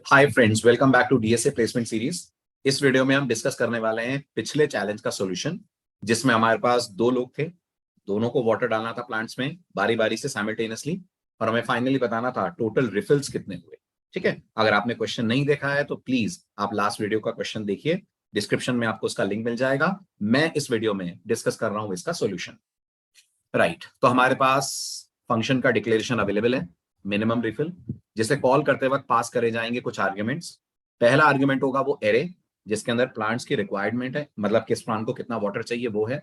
Hi friends, welcome back to DSA placement series. इस video में हम डिस्कस करने वाले हैं पिछले चैलेंज का सॉल्यूशन, जिसमें हमारे पास दो लोग थे। दोनों को वाटर डालना था प्लांट्स में बारी बारी से साइमल्टेनियसली, और हमें फाइनली बताना था टोटल रिफिल्स कितने हुए। ठीक है, अगर आपने क्वेश्चन नहीं देखा है तो प्लीज आप लास्ट वीडियो का क्वेश्चन देखिए, डिस्क्रिप्शन में आपको उसका लिंक मिल जाएगा। मैं इस वीडियो में डिस्कस कर रहा हूं इसका सोल्यूशन। राइट, तो हमारे पास फंक्शन का डिक्लेरेशन अवेलेबल है, मिनिमम रिफिल, जिसे कॉल करते वक्त पास करे जाएंगे कुछ आर्ग्यूमेंट्स। पहला आर्ग्यूमेंट होगा वो एरे, जिसके अंदर प्लांट्स की रिक्वायरमेंट है, मतलब किस प्लांट को कितना वाटर चाहिए वो है।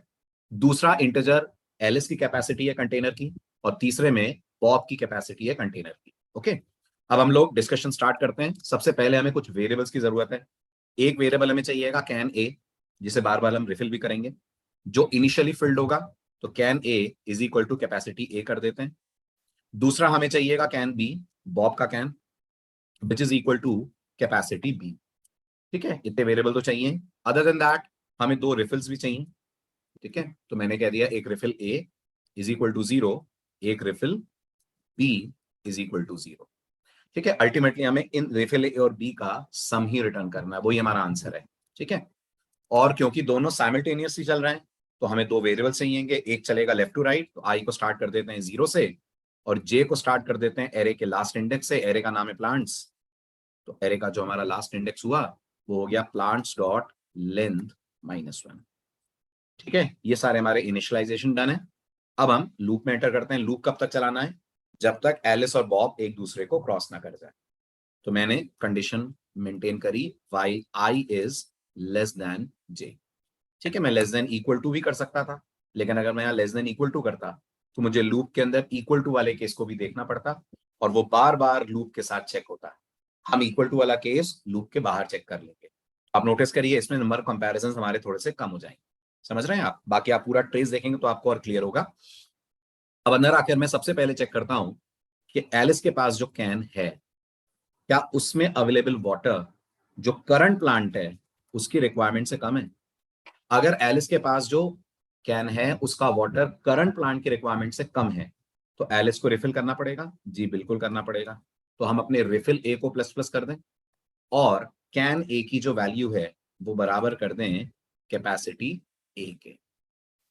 दूसरा इंटीजर एलिस की कैपेसिटी है कंटेनर की, और तीसरे में बॉब की कैपेसिटी है कंटेनर की। ओके, अब हम लोग डिस्कशन स्टार्ट करते हैं। सबसे पहले हमें कुछ वेरिएबल्स की जरूरत है। एक वेरिएबल हमें चाहिएगा कैन ए, जिसे बार बार हम रिफिल भी करेंगे, जो इनिशियली फिल्ड होगा। तो can A is equal to capacity A कर देते हैं। दूसरा हमें चाहिएगा कैन बी, बॉब का can, which is equal to capacity B. ठीक है, इतने वेरिएबल तो चाहिए। अदर देन दैट हमें दो रिफिल्स भी चाहिए। ठीक है, तो मैंने कह दिया एक refill A is equal to 0, एक refill B is equal to 0। ठीक है, अल्टीमेटली हमें इन रिफिल ए और बी का सम ही रिटर्न करना है, वही हमारा आंसर है। ठीक है, और क्योंकि दोनों साइमल्टेनियसली चल रहे हैं तो हमें दो वेरिएबल चाहिए। एक चलेगा लेफ्ट टू राइट, तो आई को स्टार्ट कर देते हैं 0 से, और जे को स्टार्ट कर देते हैं एरे के लास्ट इंडेक्स से। एरे का नाम है प्लांट्स, तो एरे का जो हमारा लास्ट इंडेक्स हुआ वो हो गया प्लांट्स डॉट लेंथ -1। ठीक है, ये सारे हमारे इनिशियलाइजेशन डन है। अब हम लूप में एंटर करते हैं। लूप कब तक चलाना है? जब तक एलिस और बॉब एक दूसरे को क्रॉस ना कर जाए। तो मैंने कंडीशन मेंटेन करी, while I is less than J. ठीक है, मैं लेस देन इक्वल टू भी कर सकता था, लेकिन अगर मैं यहाँ लेस देन इक्वल टू करता तो मुझे लूप के अंदर इक्वल टू वाले केस को भी देखना पड़ता, और वो बार बार लूप के साथ चेक होता है। हम इक्वल टू वाला केस लूप के बाहर चेक कर लेंगे। आप नोटिस करिए, इसमें नंबर कंपैरिजन हमारे थोड़े से कम हो जाएंगे। समझ रहे हैं आप? बाकी आप पूरा ट्रेस देखेंगे तो आपको और क्लियर होगा। अब अंदर आकर मैं सबसे पहले चेक करता हूं कि एलिस के पास जो कैन है, क्या उसमें अवेलेबल वाटर जो करंट प्लांट है उसकी रिक्वायरमेंट से कम है। अगर एलिस के पास जो कैन है उसका वाटर करंट प्लांट की रिक्वायरमेंट से कम है, तो एलिस को रिफिल करना पड़ेगा। जी बिल्कुल करना पड़ेगा। तो हम अपने रिफिल ए को प्लस प्लस कर दें, और कैन ए की जो वैल्यू है वो बराबर कर दें कैपेसिटी ए के।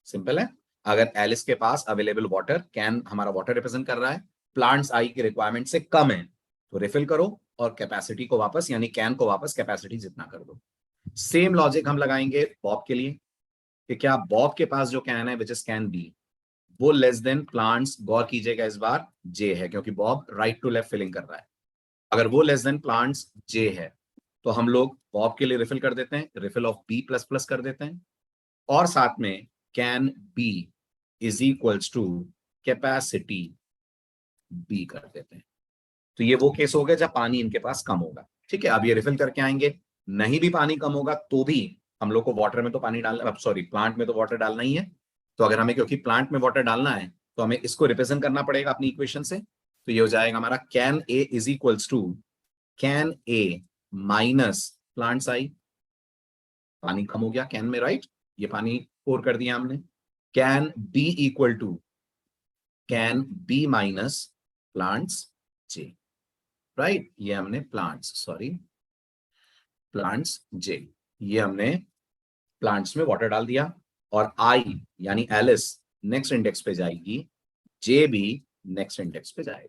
सिंपल है। अगर एलिस के पास अवेलेबल वाटर, कैन हमारा वाटर रिप्रेजेंट कर रहा है, प्लांट्स आई की रिक्वायरमेंट से कम है, तो रिफिल करो और कैपेसिटी को वापस, यानी कैन को वापस कैपेसिटी जितना कर दो। सेम लॉजिक हम लगाएंगे बॉब के लिए, कि क्या बॉब के पास जो कैन है विच इज कैन बी, वो लेस देन प्लांट्स, गौर कीजिएगा इस बार जे है क्योंकि Bob right to left filling कर रहा है। अगर वो लेस देन प्लांट्स जे है तो हम लोग बॉब के लिए रिफिल कर देते हैं, refill of B plus plus कर देते हैं, और साथ में can B is equals to capacity B कर देते हैं। तो ये वो केस हो गया जब पानी इनके पास कम होगा। ठीक है, अब ये रिफिल करके आएंगे। नहीं भी पानी कम होगा तो भी हम लोग को वाटर में तो पानी डालना, सॉरी प्लांट में तो वाटर डालना ही है। तो अगर हमें, क्योंकि प्लांट में वाटर डालना है, तो हमें इसको रिप्रेजेंट करना पड़ेगा अपनी इक्वेशन से। तो ये हो जाएगा हमारा can A is equals to can A minus plants I. पानी कम हो गया कैन में, राइट, ये पानी पोर कर दिया हमने। Can B equal to can B minus plants J. Right, ये हमने प्लांट्स जे, ये हमने प्लांट्स में वाटर डाल दिया, और आई यानी एलिस नेक्स्ट इंडेक्स पे जाएगी, जे भी नेक्स्ट इंडेक्स पे जाएगा।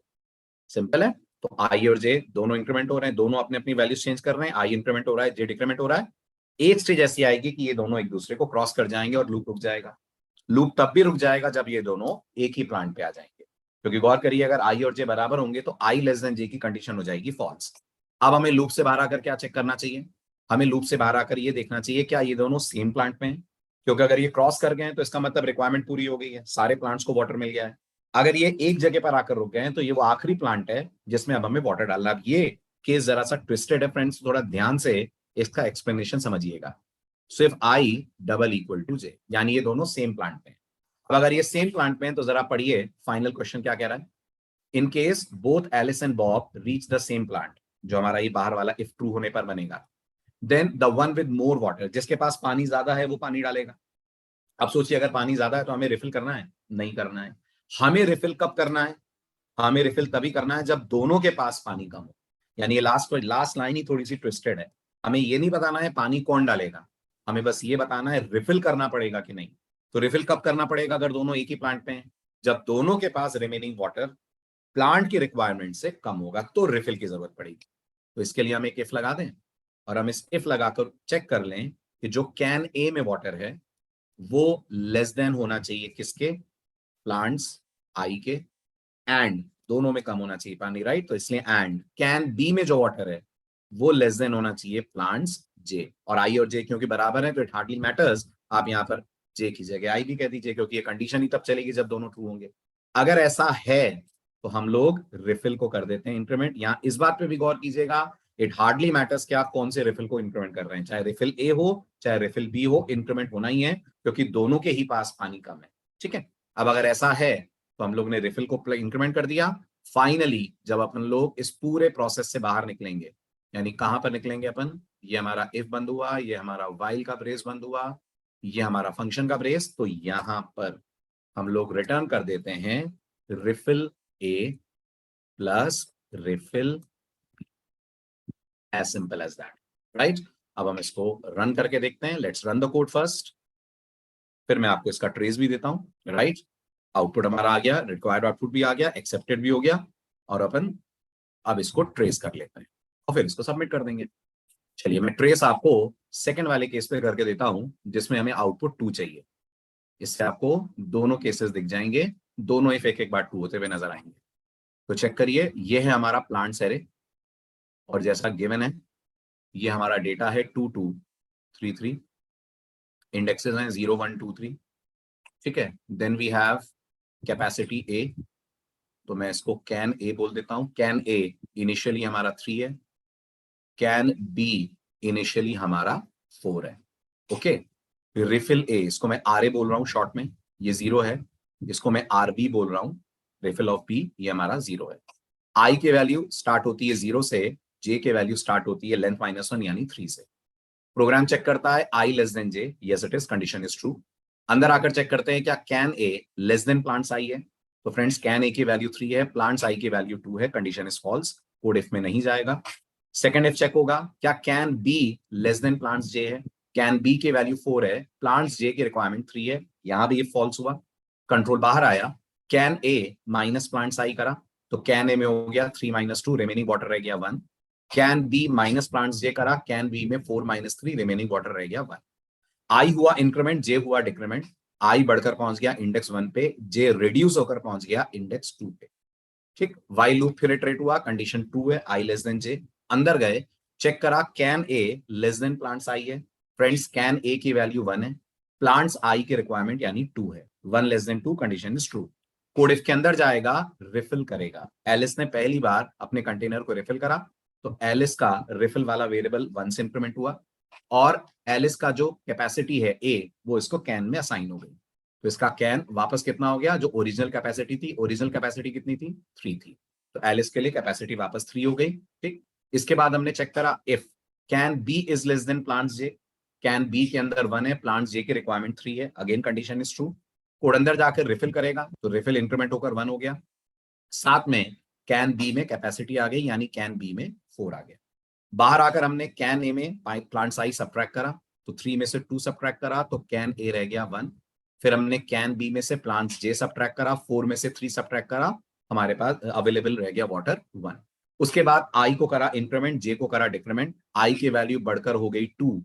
सिंपल है। तो आई और जे दोनों इंक्रीमेंट हो रहे हैं, दोनों अपने अपनी वैल्यूज चेंज कर रहे हैं। आई इंक्रीमेंट हो रहा है, जे डिक्रीमेंट हो रहा है। एक स्टेज ऐसी आएगी कि ये दोनों एक दूसरे को क्रॉस कर जाएंगे और लूप रुक जाएगा। लूप तब भी रुक जाएगा जब ये दोनों एक ही प्लांट पे आ जाएंगे, क्योंकि गौर करिए अगर आई और जे बराबर होंगे तो आई लेस देन जे की कंडीशन हो जाएगी फॉल्स। अब हमें लूप से बाहर आकर क्या चेक करना चाहिए? हमें लूप से बाहर आकर ये देखना चाहिए क्या ये दोनों सेम प्लांट में हैं, क्योंकि अगर ये क्रॉस कर गए हैं तो इसका मतलब रिक्वायरमेंट पूरी हो गई है, सारे प्लांट्स को वाटर मिल गया है। अगर ये एक जगह पर आकर रुक गए हैं तो ये वो आखिरी प्लांट है जिसमें अब हमें वाटर डालना। अब ये केस जरा सा ट्विस्टेड है फ्रेंड्स, थोड़ा ध्यान से इसका एक्सप्लेनेशन समझिएगा। सिर्फ आई डबल इक्वल टू जे, यानी ये दोनों सेम प्लांट में। अब अगर ये सेम प्लांट में है तो जरा पढ़िए फाइनल क्वेश्चन क्या कह रहा है। In case both Alice and Bob reach the same plant, जो हमारा ये बाहर वाला इफ ट्रू होने पर बनेगा, then the one with more water, जिसके पास पानी ज्यादा है वो पानी डालेगा। अब सोचिए अगर पानी ज्यादा है तो हमें रिफिल करना है? नहीं करना है। हमें रिफिल कब करना है? हमें रिफिल तभी करना है जब दोनों के पास पानी कम हो। यानी ये लास्ट लाइन ही थोड़ी सी ट्विस्टेड है। हमें ये नहीं बताना है पानी कौन डालेगा, हमें बस ये बताना है रिफिल करना पड़ेगा कि नहीं। तो रिफिल कब करना पड़ेगा अगर दोनों एक ही प्लांट पे हैं? जब दोनों के पास रिमेनिंग वाटर प्लांट की रिक्वायरमेंट से कम होगा तो रिफिल की जरूरत पड़ेगी। तो इसके लिए हम एक इफ लगा दें और हम इस इफ लगाकर चेक कर लें कि जो कैन ए में वाटर है वो लेस देन होना चाहिए किसके, प्लांट्स आई के, एंड दोनों में कम होना चाहिए पानी, राइट। तो इसलिए एंड कैन बी में जो वाटर है वो लेस देन होना चाहिए प्लांट्स जे, और आई और जे क्योंकि बराबर है तो इट हार्डली मैटर्स, आप यहाँ पर जे की जगह आई भी कह दीजिए क्योंकि ये कंडीशन ही तब चलेगी जब दोनों ट्रू होंगे। अगर ऐसा है तो हम लोग रिफिल को कर देते हैं इंक्रीमेंट। यहाँ इस बात पे भी गौर कीजिएगा, इट हार्डली मैटर्स कि आप कौन से रिफिल को इंक्रीमेंट कर रहे हैं, चाहे रिफिल ए हो चाहे रिफिल बी हो, इंक्रीमेंट होना ही है क्योंकि दोनों के ही पास पानी कम है। ठीक है, अब अगर ऐसा है तो हम लोग ने रिफिल को इंक्रीमेंट कर दिया। फाइनली जब अपन लोग इस पूरे प्रोसेस से बाहर निकलेंगे, यानी कहां पर निकलेंगे अपन, ये हमारा इफ बंद हुआ, ये हमारा व्हाइल का ब्रेस बंद हुआ, ये हमारा फंक्शन का ब्रेस, तो यहां पर हम लोग रिटर्न कर देते हैं refill A plus refill, as simple as that, right. अब हम इसको रन करके देखते हैं, let's run the code first, फिर मैं आपको इसका ट्रेस भी देता हूं, राइट। आउटपुट हमारा आ गया, रिक्वायर्ड आउटपुट भी आ गया, एक्सेप्टेड भी हो गया, और अपन अब इसको ट्रेस कर लेते हैं और फिर इसको सबमिट कर देंगे। चलिए मैं ट्रेस आपको सेकंड वाले केस पे करके देता हूं जिसमें हमें आउटपुट 2 चाहिए। इससे आपको दोनों केसेस दिख जाएंगे, दोनों इफ एक एक बार ट्रू होते हुए नजर आएंगे। तो चेक करिए, ये है हमारा प्लांट्स एरे और जैसा गिवन है ये हमारा डेटा है 2 2 3 3, इंडेक्सेस हैं 0 1 2 3। ठीक है, देन वी हैव कैपेसिटी ए, तो मैं इसको कैन ए बोल देता हूं। कैन ए इनिशियली हमारा 3 है, कैन बी इनिशियली हमारा 4 है। ओके, रिफिल ए, इसको मैं आर ए बोल रहा हूं शॉर्ट में, ये 0 है, इसको मैं आर बी बोल रहा हूं, रिफिल ऑफ बी ये हमारा 0 है। आई के वैल्यू स्टार्ट होती है 0 से, जे के वैल्यू स्टार्ट होती है लेंथ -1 यानी 3 से। प्रोग्राम चेक करता है I less than J, yes it is, condition is true. अंदर आकर चेक करते हैं क्या can A less than plants I है, तो फ्रेंड्स कैन ए की वैल्यू 3 है, प्लांट्स आई की वैल्यू 2 है, condition is false, code if में नहीं जाएगा। सेकंड इफ चेक होगा, क्या can B less than plants J है, कैन बी की वैल्यू 4 है, प्लांट्स जे की रिक्वायरमेंट 3 है, यहां भी फॉल्स हुआ, कंट्रोल बाहर आया। कैन ए माइनस प्लांट्स आई करा, तो कैन ए में हो गया 3 - 2, रिमेनिंग वाटर रह गया 1। कैन बी माइनस प्लांट्स जे करा, कैन बी में 4 - 3, रिमेनिंग वाटर रह गया 1। आई हुआ इंक्रीमेंट, जे हुआ डिक्रीमेंट, आई बढ़कर पहुंच गया इंडेक्स 1 पे, जे रिड्यूस होकर पहुंच गया इंडेक्स 2 पे। ठीक, वाई लूप फिर इटरेट हुआ, कंडीशन 2 है, आई लेस देन जे। अंदर गए, चेक करा can A less than plants I है, फ्रेंड्स कैन ए की वैल्यू 1 है, प्लांट्स आई की रिक्वायरमेंट यानी 2 है, 1 less than 2, condition is true. Code if के अंदर जाएगा, रिफिल करेगा। एलिस ने पहली बार अपने कंटेनर को रिफिल करा, तो एलिस का रिफिल वाला वेरिएबल 1 से इंक्रीमेंट हुआ, और एलिस का जो कैपेसिटी है ए वो इसको कैन में असाइन हो गई, तो इसका कैन वापस कितना हो गया, जो ओरिजिनल कैपेसिटी थी, ओरिजिनल कैपेसिटी कितनी थी, 3 थी, तो एलिस के लिए कैपेसिटी वापस 3 हो गई। ठीक, इसके बाद हमने चेक करा if can B is less than plants J, can be के अंदर 1 है, प्लांट्स जे की रिक्वायरमेंट 3 है, again condition is true. Code अंदर जाकर रिफिल करेगा, तो रिफिल इंक्रीमेंट होकर 1 हो गया, साथ में कैन बी में कैपेसिटी आ गई यानी कैन बी में 4 आ गया। बाहर आकर हमने कैन ए में प्लांट साइज सब्ट्रैक्ट करा, तो 3 में से 2 सब्ट्रैक्ट करा तो कैन ए रह गया 1। फिर हमने कैन बी में से प्लांट्स जे सब्ट्रैक्ट करा, 4 में से 3 सब्ट्रैक्ट करा, हमारे पास अवेलेबल रह गया वाटर 1। उसके बाद आई को करा इंक्रीमेंट, जे को करा डिक्रीमेंट, आई की वैल्यू बढ़कर हो गई 2,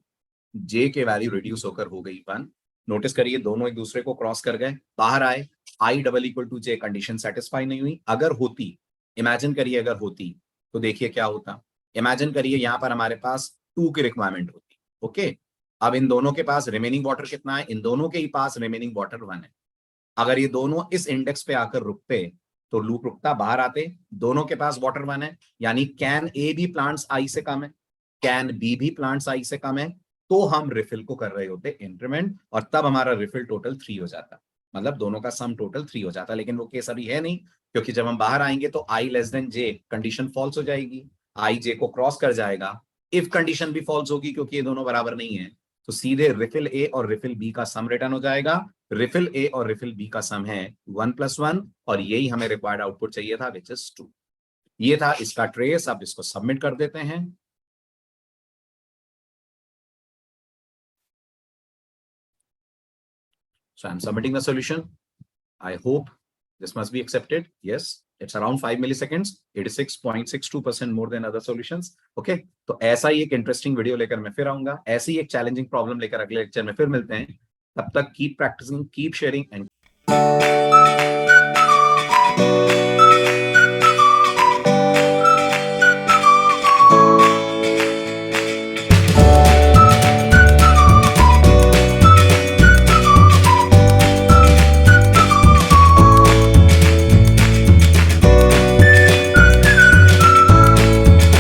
जे के वैल्यू रिड्यूस होकर हो गई 1। नोटिस करिए दोनों एक दूसरे को क्रॉस कर गए, बाहर आए, I double equal to J, condition satisfy नहीं हुई। अगर होती, इमेजिन करिए अगर होती, तो देखिए क्या होता। इमेजिन करिए यहां पर हमारे पास 2 की रिक्वायरमेंट होती, ओके। अब इन दोनों के पास रिमेनिंग वाटर कितना है, इन दोनों के ही पास रिमेनिंग वाटर 1 है। अगर ये दोनों इस इंडेक्स पे आकर रुकते तो लूप रुकता, बाहर आते, दोनों के पास वाटर 1 है, यानी कैन ए भी प्लांट्स आई से कम है, कैन बी भी प्लांट्स आई से कम है, तो हम रिफिल को कर रहे होते इंक्रीमेंट, और तब हमारा रिफिल टोटल 3 हो जाता, मतलब दोनों का सम टोटल 3 हो जाता। लेकिन वो केस अभी है नहीं, क्योंकि जब हम बाहर आएंगे तो आई लेस देन जे कंडीशन फॉल्स हो जाएगी, आई जे को क्रॉस कर जाएगा, इफ कंडीशन भी फॉल्स होगी क्योंकि ये दोनों बराबर नहीं है, तो सीधे रिफिल ए और रिफिल बी का सम रिटर्न हो जाएगा। रिफिल ए और रिफिल बी का सम है 1 + 1, और यही हमें रिक्वायर्ड आउटपुट चाहिए था, विच इज 2। ये था इसका ट्रेस। अब इसको सबमिट कर देते हैं। So I'm submitting the solution. I hope this must be accepted. Yes, it's around 5 milliseconds. 86.62% more than other solutions. Okay, तो ऐसा ही एक इंटरेस्टिंग वीडियो लेकर मैं फिर आऊंगा, ऐसी एक चैलेंजिंग प्रॉब्लम लेकर अगले लेक्चर में फिर मिलते हैं। तब तक keep practicing, keep sharing and